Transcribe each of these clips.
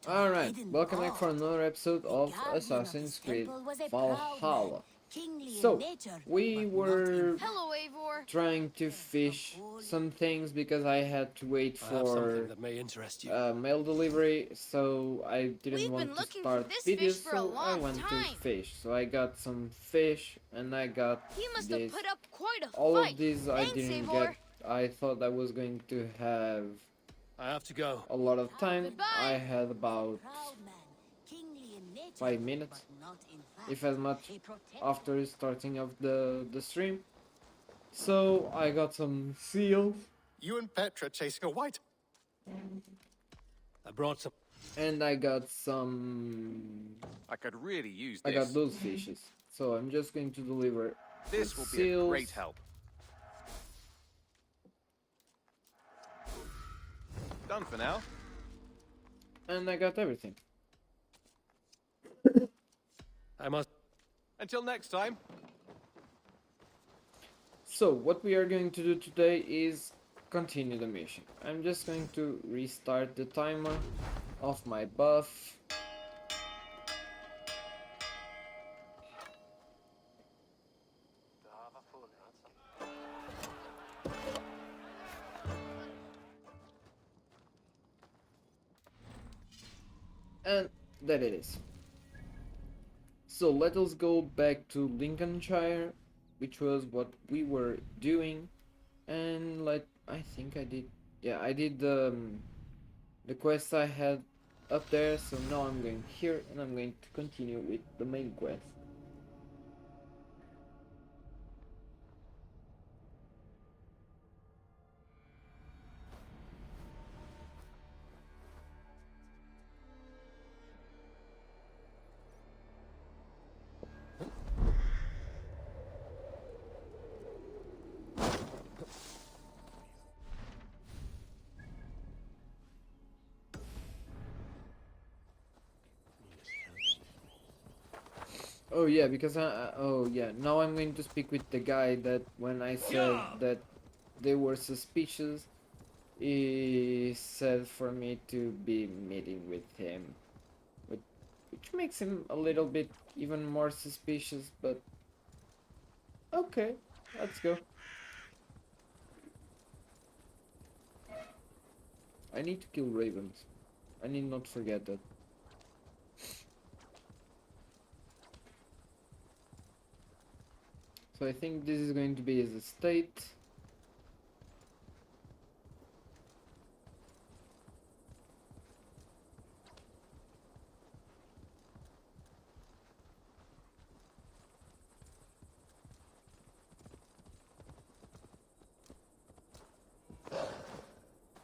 Alright, welcome back for another episode of Assassin's Creed Valhalla. So, we were Hello, Eivor. trying to fish some things because I had to wait I have something for that may interest you. mail delivery, so I didn't We've want been to looking start for this videos, fish for a so I long went to time. fish. So I got some fish, and I got He must this. have put up quite a All fight. of these I Thanks, didn't Eivor. get. I thought I was going to have I have to go. a lot of time. Goodbye. I had about 5 minutes, if as much, after starting of the stream. So I got some seals, You and Petra chasing a white. I brought some. and I got some. I could really use I this. got those fishes. So I'm just going to deliver This the will be a seals, great help. Done for now. and I got everything. I must. Until next time. So what we are going to do today is continue the mission. I'm just going to restart the timer of my buff. And there it is. So let us go back to Lincolnshire, which was what we were doing, and I think I did, yeah, I did the quest I had up there. So now I'm going here, and I'm going to continue with the main quest. Oh yeah, because oh yeah, now I'm going to speak with the guy that when I said that they were suspicious, he said for me to be meeting with him, which makes him a little bit even more suspicious, but okay, let's go. I need to kill ravens. I need not forget that. So I think this is going to be his estate.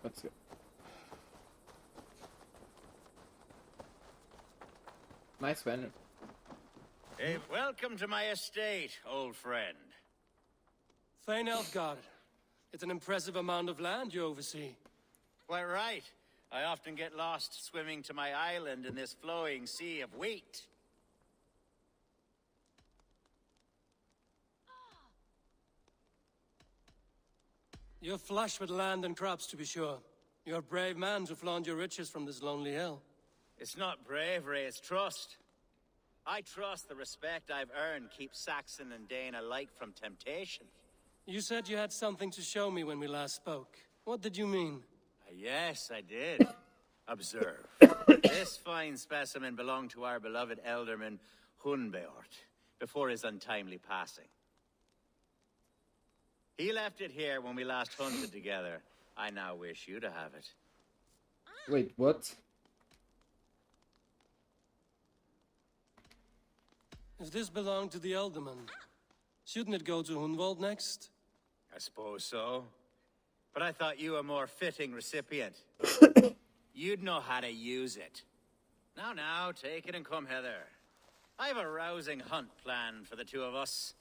Let's go. Nice banner. Hey, welcome to my estate, old friend. Thane Elfgard. It's an impressive amount of land you oversee. Quite right. I often get lost swimming to my island in this flowing sea of wheat. You're flush with land and crops, to be sure. You're a brave man to flaunt your riches from this lonely hill. It's not bravery, it's trust. I trust the respect I've earned keeps Saxon and Dane alike from temptation. You said you had something to show me when we last spoke. What did you mean? Yes, I did. Observe. This fine specimen belonged to our beloved elderman, Hunbeort, before his untimely passing. He left it here when we last hunted together. I now wish you to have it. Wait, what? If this belonged to the Elderman, shouldn't it go to Hunwald next? I suppose so. But I thought you a more fitting recipient. You'd know how to use it. Now, take it and come hither. I have a rousing hunt planned for the two of us.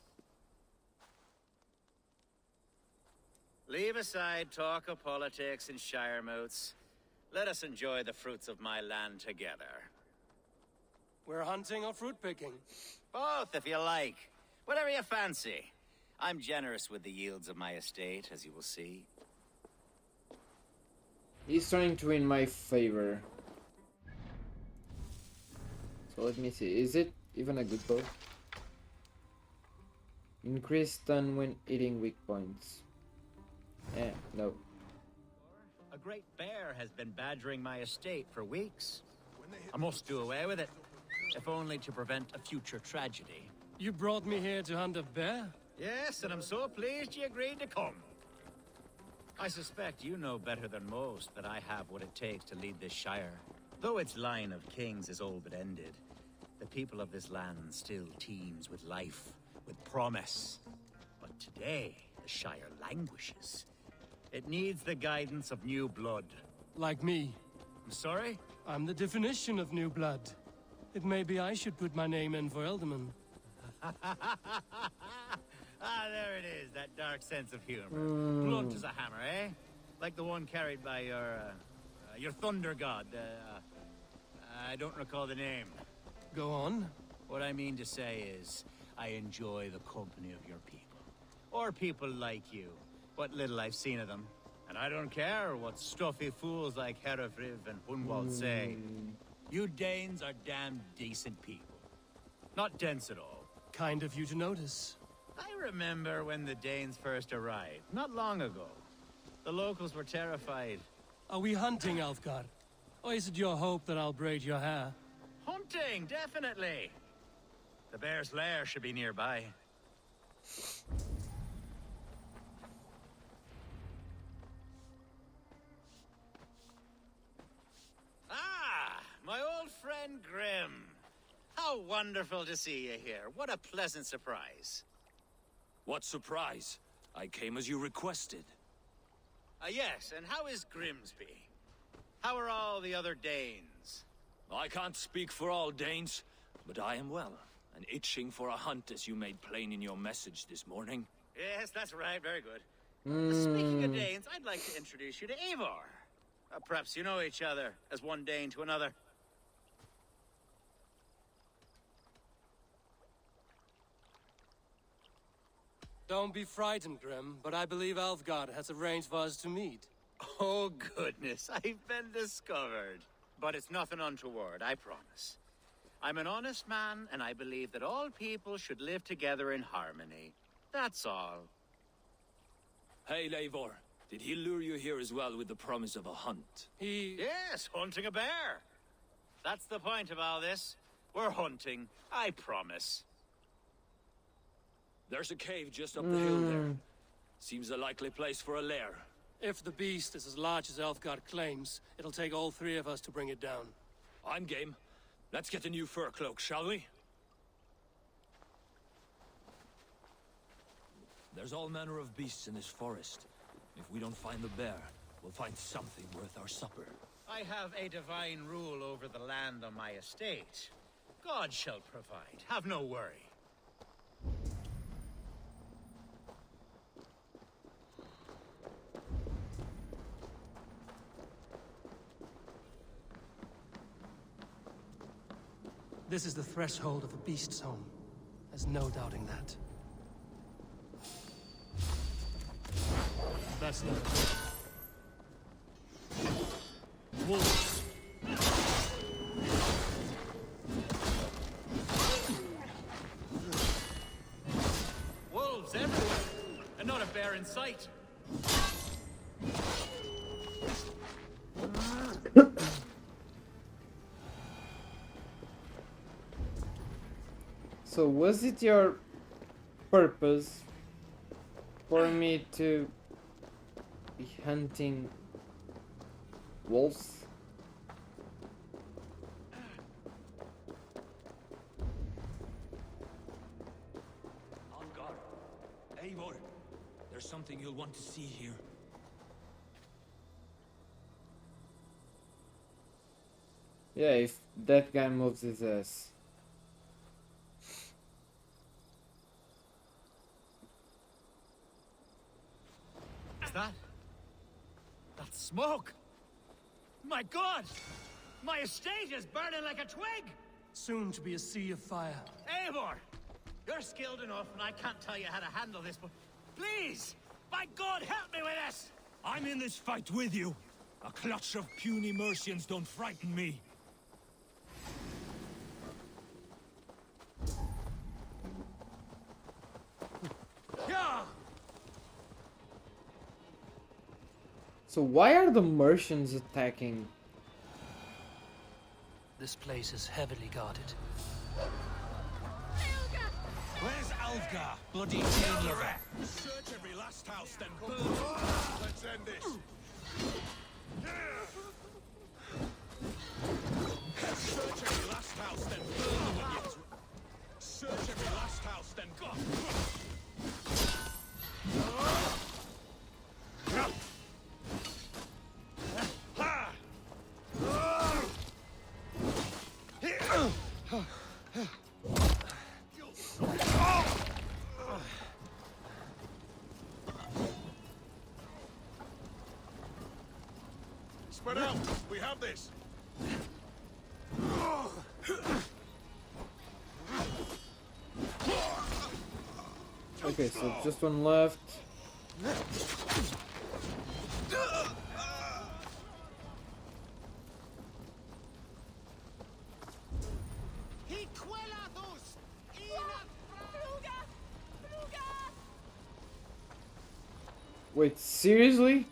Leave aside talk of politics and shire moats. Let us enjoy the fruits of my land together. We're hunting or fruit picking? Both, if you like. Whatever you fancy. I'm generous with the yields of my estate, as you will see. He's trying to win my favor. So let me see. Is it even a good bow? Increase stun when hitting weak points. No. A great bear has been badgering my estate for weeks. I must do away with it, if only to prevent a future tragedy. You brought me here to hunt a bear? Yes, and I'm so pleased you agreed to come. I suspect you know better than most that I have what it takes to lead this shire. Though its line of kings is all but ended, the people of this land still teems with life, with promise. But today, the shire languishes. It needs the guidance of new blood. Like me. I'm sorry? I'm the definition of new blood. It may be I should put my name in for Elderman. Ah, there it is, that dark sense of humor. Blunt as a hammer, eh? Like the one carried by your thunder god. I don't recall the name. Go on. What I mean to say is, I enjoy the company of your people. Or people like you. What little I've seen of them. And I don't care what stuffy fools like Herefriv and Hunwald say. You Danes are damn decent people. Not dense at all. Kind of you to notice. I remember when the Danes first arrived, not long ago. The locals were terrified. Are we hunting, Alfgar? Or is it your hope that I'll braid your hair? Hunting, definitely. The bear's lair should be nearby. Ah, my old friend Grim. How wonderful to see you here. What a pleasant surprise. What surprise! I came as you requested. Yes, and how is Grimsby? How are all the other Danes? I can't speak for all Danes, but I am well, and itching for a hunt as you made plain in your message this morning. Yes, that's right. Very good. Speaking of Danes, I'd like to introduce you to Eivor. Perhaps you know each other, as one Dane to another. Don't be frightened, Grim, but I believe Alfgar has arranged for us to meet. Oh, goodness, I've been discovered. But it's nothing untoward, I promise. I'm an honest man, and I believe that all people should live together in harmony. That's all. Hey, Eivor, did he lure you here as well with the promise of a hunt? Yes, hunting a bear. That's the point of all this. We're hunting, I promise. There's a cave just up the hill there. Seems a likely place for a lair. If the beast is as large as Alfgar claims, it'll take all three of us to bring it down. I'm game. Let's get a new fur cloak, shall we? There's all manner of beasts in this forest. If we don't find the bear, we'll find something worth our supper. I have a divine rule over the land on my estate. God shall provide, have no worry. This is the threshold of the beast's home. There's no doubting that. That's not wolves. Wolves everywhere, and not a bear in sight. So was it your purpose for me to be hunting wolves? Algar, Eivor, there's something you'll want to see here. Yeah, if that guy moves his ass. Is that? That's smoke! My God! My estate is burning like a twig! Soon to be a sea of fire. Eivor! You're skilled enough, and I can't tell you how to handle this, but please! By God, help me with this! I'm in this fight with you. A clutch of puny Mercians don't frighten me. So why are the Mercians attacking? This place is heavily guarded. Where's Alfgar? Bloody chain lover. Search every last house, then burn it. Let's end this. Search every last house, then burn them with your... Search every last house, then... Spread out! We have this! Okay, so just one left. Wait, seriously?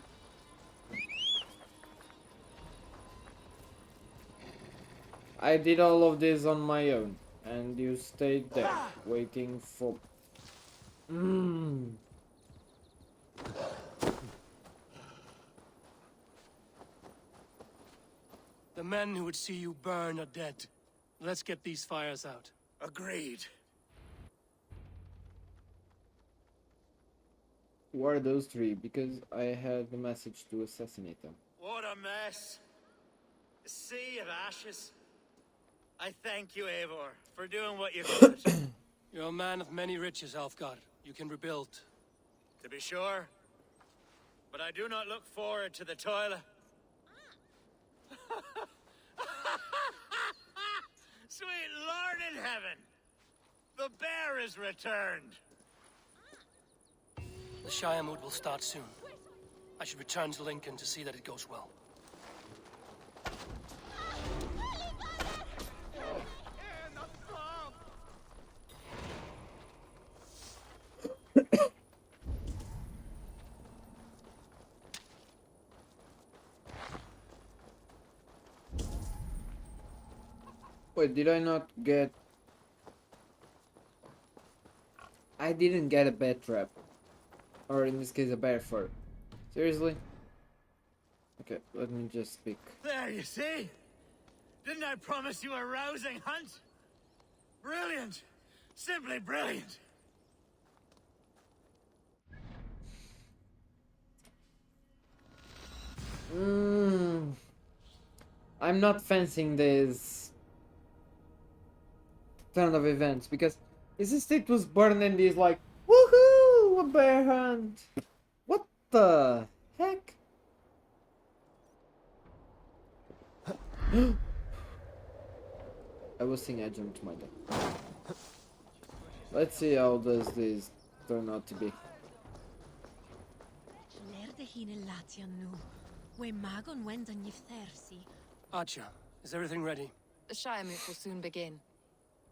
I did all of this on my own, and you stayed there, waiting for... The men who would see you burn are dead. Let's get these fires out. Agreed. Who are those three? Because I had the message to assassinate them. What a mess. A sea of ashes. I thank you, Eivor, for doing what you could. You're a man of many riches, Alfgar. You can rebuild. To be sure. But I do not look forward to the toil. Sweet Lord in heaven! The bear is returned! The Shire mood will start soon. I should return to Lincoln to see that it goes well. Wait, did I not get... I didn't get a bear trap. Or in this case, a bear fur. Seriously? Okay, let me just speak. There, you see? Didn't I promise you a rousing hunt? Brilliant! Simply brilliant! I'm not fancying this turn of events because his estate was burned and he's like, woohoo! A bear hunt! What the heck? I was thinking I jumped my death. Let's see how does this turn out to be. Archer, is everything ready? The Shire move will soon begin.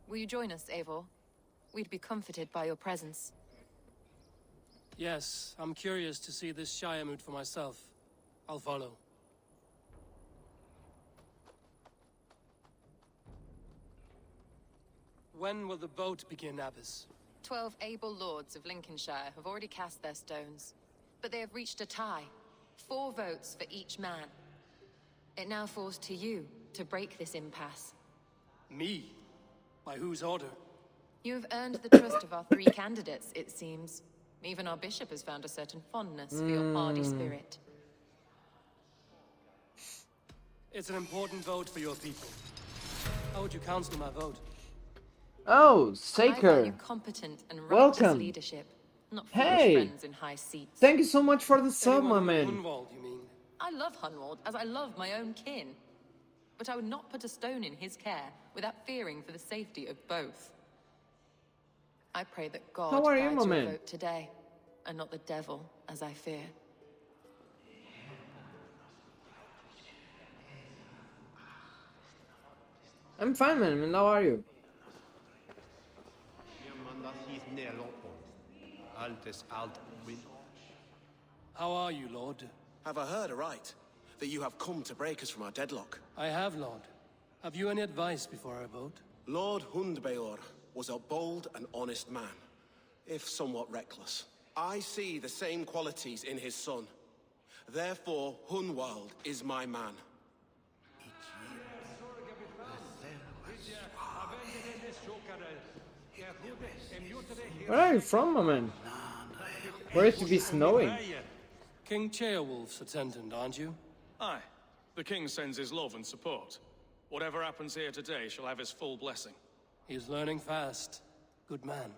Will you join us, Eivor? We'd be comforted by your presence. Yes, I'm curious to see this Shire mood for myself. I'll follow. When will the vote begin, Abbess? 12 able lords of Lincolnshire have already cast their stones, but they have reached a tie. 4 votes for each man. It now falls to you to break this impasse. Me? By whose order? You have earned the trust of our 3 candidates, it seems. Even our bishop has found a certain fondness for your hardy spirit. It's an important vote for your people. How would you counsel my vote? Oh, I value Saker! competent and righteous Welcome. leadership, not foolish Hey! friends in high seats. Thank you so much for the sub, my Anyone man. in Hunwald, you mean? I love Hunwald as I love my own kin. But I would not put a stone in his care without fearing for the safety of both. I pray that God How are you, guides my your man? vote today, and not the devil, as I fear. I'm fine, man. And how are you? How are you, Lord? Have I heard aright? That you have come to break us from our deadlock? I have, Lord. Have you any advice before I vote? Lord Hundbeor was a bold and honest man, if somewhat reckless. I see the same qualities in his son. Therefore, Hunwald is my man. Where are you from, my man? Where it to be snowing? King Ceolwulf's attendant, aren't you? Aye. The king sends his love and support. Whatever happens here today shall have his full blessing. He's learning fast. Good man.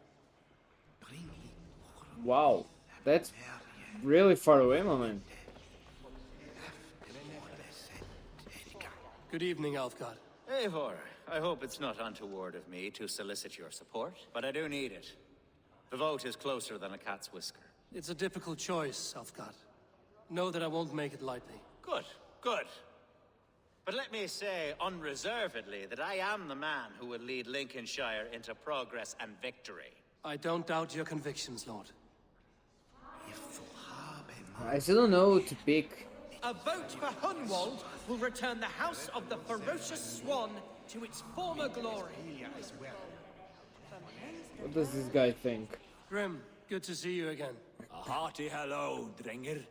Wow, that's really far away, my man. Good evening, Alfgard. Eivor, I hope it's not untoward of me to solicit your support, but I do need it. The vote is closer than a cat's whisker. It's a difficult choice, Alfgard. Know that I won't make it lightly. Good, good. But let me say unreservedly that I am the man who will lead Lincolnshire into progress and victory. I don't doubt your convictions, Lord. I still don't know who to pick. A vote for Hunwald will return the House of the Ferocious Swan to its former glory. What does this guy think? Grim, good to see you again. A hearty hello, Drenger.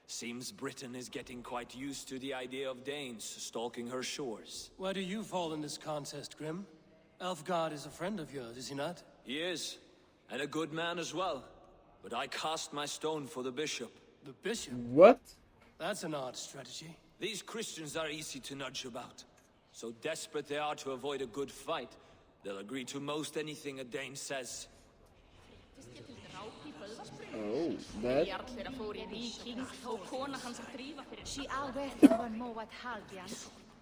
Seems Britain is getting quite used to the idea of Danes stalking her shores. Where do you fall in this contest, Grim? Alfgard is a friend of yours, is he not? He is, and a good man as well. But I cast my stone for the bishop. The bishop? What? That's an odd strategy. These Christians are easy to nudge about. So desperate they are to avoid a good fight, they'll agree to most anything a Dane says. Oh, that?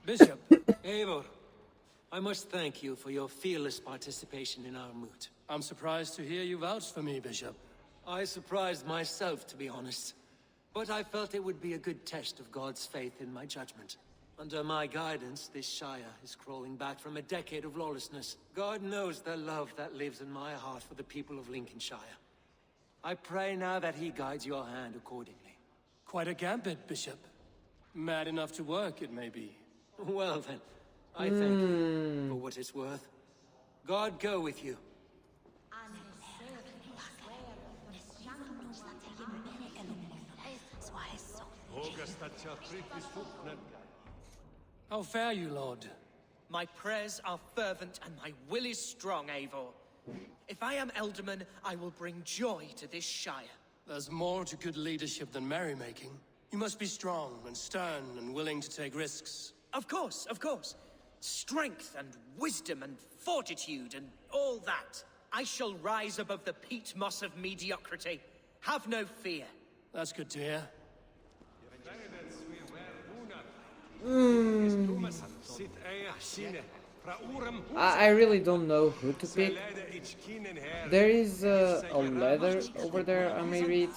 Bishop, Eivor, I must thank you for your fearless participation in our moot. I'm surprised to hear you vouch for me, Bishop. I surprised myself, to be honest. But I felt it would be a good test of God's faith in my judgment. Under my guidance, this Shire is crawling back from a decade of lawlessness. God knows the love that lives in my heart for the people of Lincolnshire. I pray now that he guides your hand accordingly. Quite a gambit, Bishop. Mad enough to work, it may be. Well then, I thank you for what it's worth. God go with you. How fare you, Lord? My prayers are fervent and my will is strong, Eivor. If I am Elderman, I will bring joy to this Shire. There's more to good leadership than merrymaking. You must be strong and stern and willing to take risks. Of course, of course. Strength and wisdom and fortitude and all that. I shall rise above the peat moss of mediocrity. Have no fear. That's good to hear. I really don't know who to pick. There is a letter over there I may read.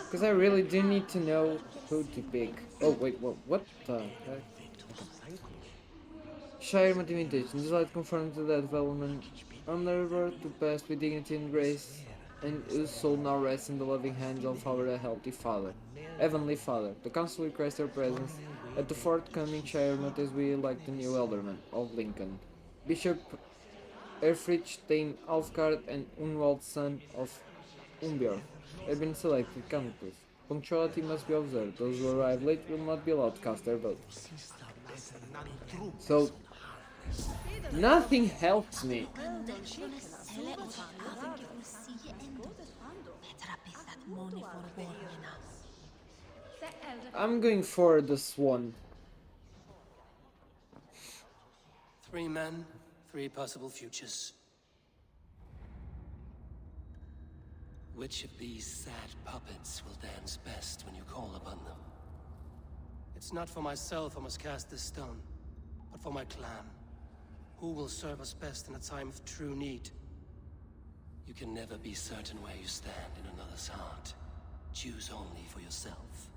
Because I really do need to know who to pick. Oh wait, what the heck? Shire motivation. This light conforms to that development. Underward to pass with dignity and grace, and whose soul now rests in the loving hands of our healthy Father. Heavenly Father, the Council requests your presence at the forthcoming Shire Moot as we elect the new Alderman of Lincoln. Bishop Erfrich Stein Alfgard and Unwald, son of Umbjorn, have been selected candidates. Punctuality must be observed. Those who arrive late will not be allowed to cast their vote. So, nothing helps me. I'm going for the swan. 3 men, 3 possible futures. Which of these sad puppets will dance best when you call upon them? It's not for myself I must cast this stone, but for my clan. Who will serve us best in a time of true need? You can never be certain where you stand in another's heart. Choose only for yourself.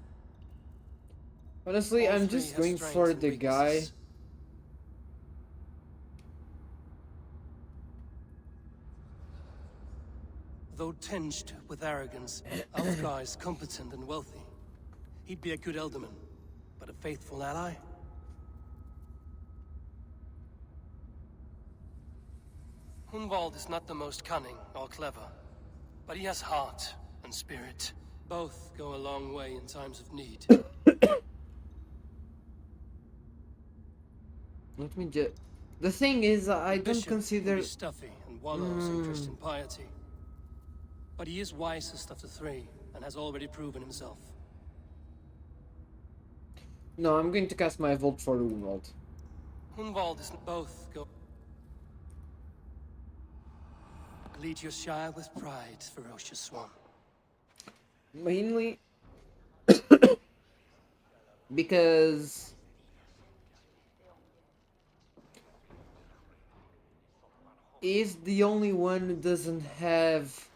Honestly, All I'm three just have going strengths for and the guy. weaknesses. Though tinged with arrogance, Alfgar is competent and wealthy. He'd be a good Elderman, but a faithful ally? Hunwald is not the most cunning or clever, but he has heart and spirit. Both go a long way in times of need. Let me just. The thing is, I The don't bishop can consider. be stuffy and wallows in Christian piety. But he is wisest of the three, and has already proven himself. No, I'm going to cast my vote for Runwald. Hunwald is both go. Lead your Shire with pride, ferocious swan. Mainly because he's the only one who doesn't have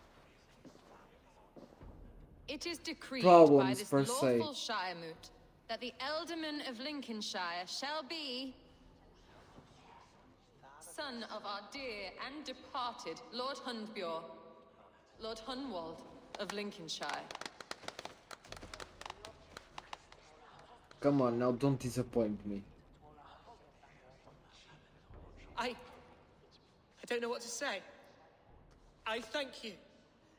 It is decreed by problems this per se. lawful Shiremoot that the Alderman of Lincolnshire shall be son of our dear and departed Lord Hundbjorn, Lord Hunwald of Lincolnshire. Come on, now don't disappoint me. I don't know what to say. I thank you.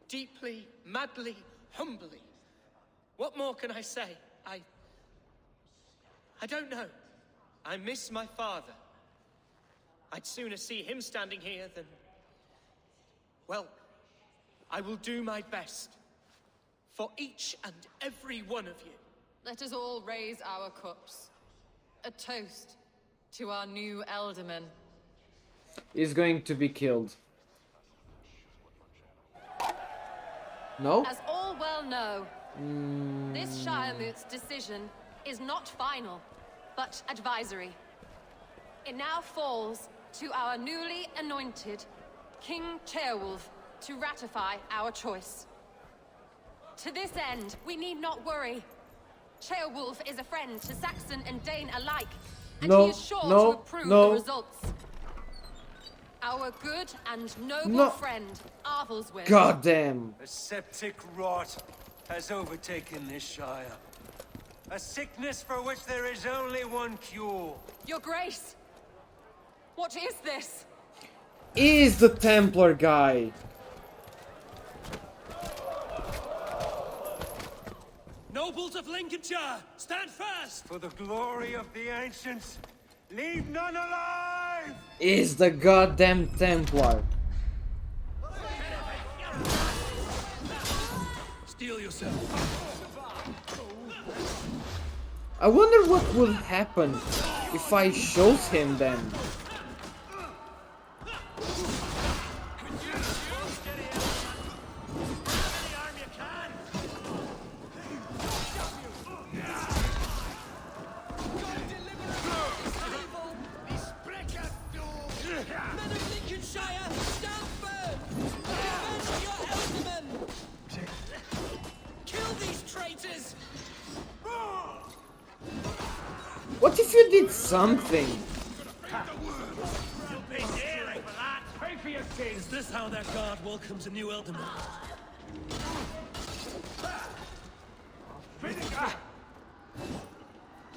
Deeply, madly, humbly. What more can I say? I don't know. I miss my father. I'd sooner see him standing here than... Well, I will do my best. For each and every one of you. Let us all raise our cups. A toast to our new Alderman. He's going to be killed. No? As all well know, this Shiremoot's decision is not final, but advisory. It now falls to our newly anointed King Ceolwulf to ratify our choice. To this end, we need not worry. Ceolwulf is a friend to Saxon and Dane alike, and he is sure to approve the results. Our good and noble friend, Arthelswyn. Goddamn! A septic rot has overtaken this Shire. A sickness for which there is only one cure. Your Grace! What is this? Is the Templar guy. Nobles of Lincolnshire, stand fast! For the glory of the ancients, leave none alive! Is the goddamn Templar. Steel yourself. I wonder what will happen if I shows him then. What if you did something? Is this how that guard welcomes a new Elderman?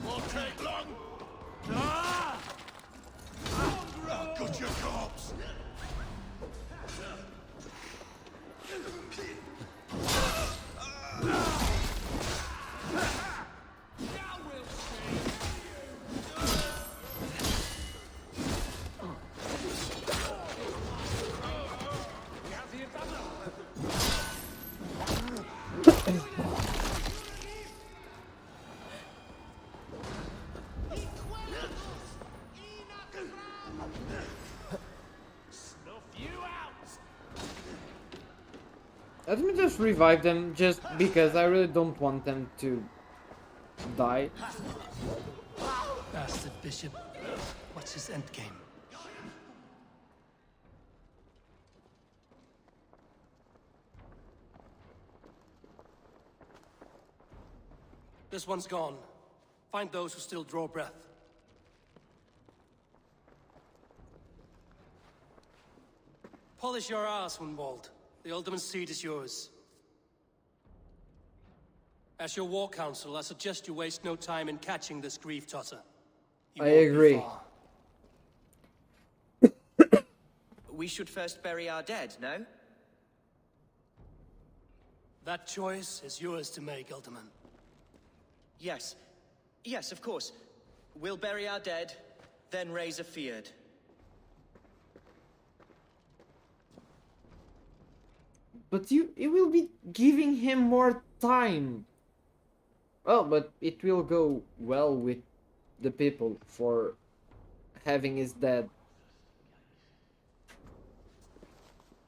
Won't take long. I'll cut your corpse. Let me just revive them, just because I really don't want them to die. Bastard Bishop. What's his endgame? This one's gone. Find those who still draw breath. Polish your ass, Hunwald. The Alderman's seat is yours. As your war council, I suggest you waste no time in catching this grief tosser. I agree. We should first bury our dead, no? That choice is yours to make, Alderman. Yes. Yes, of course. We'll bury our dead, then raise a feared. But you will be giving him more time. Well, but it will go well with the people for having his dad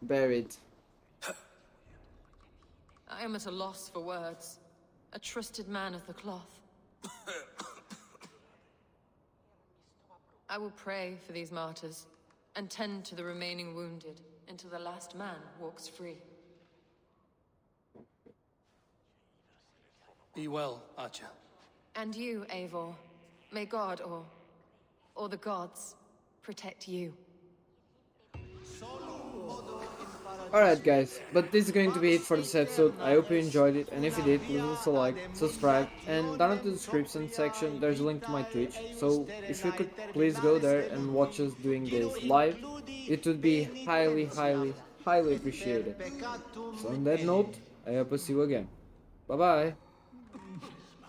buried. I am at a loss for words. A trusted man of the cloth. I will pray for these martyrs and tend to the remaining wounded until the last man walks free. Be well, Archer. And you, Eivor. May God or the gods protect you. Alright guys, but this is going to be it for this episode. I hope you enjoyed it, and if you did, please also like, subscribe, and down in the description section there's a link to my Twitch, so if you could please go there and watch us doing this live, it would be highly appreciated. So on that note, I hope to see you again. Bye bye!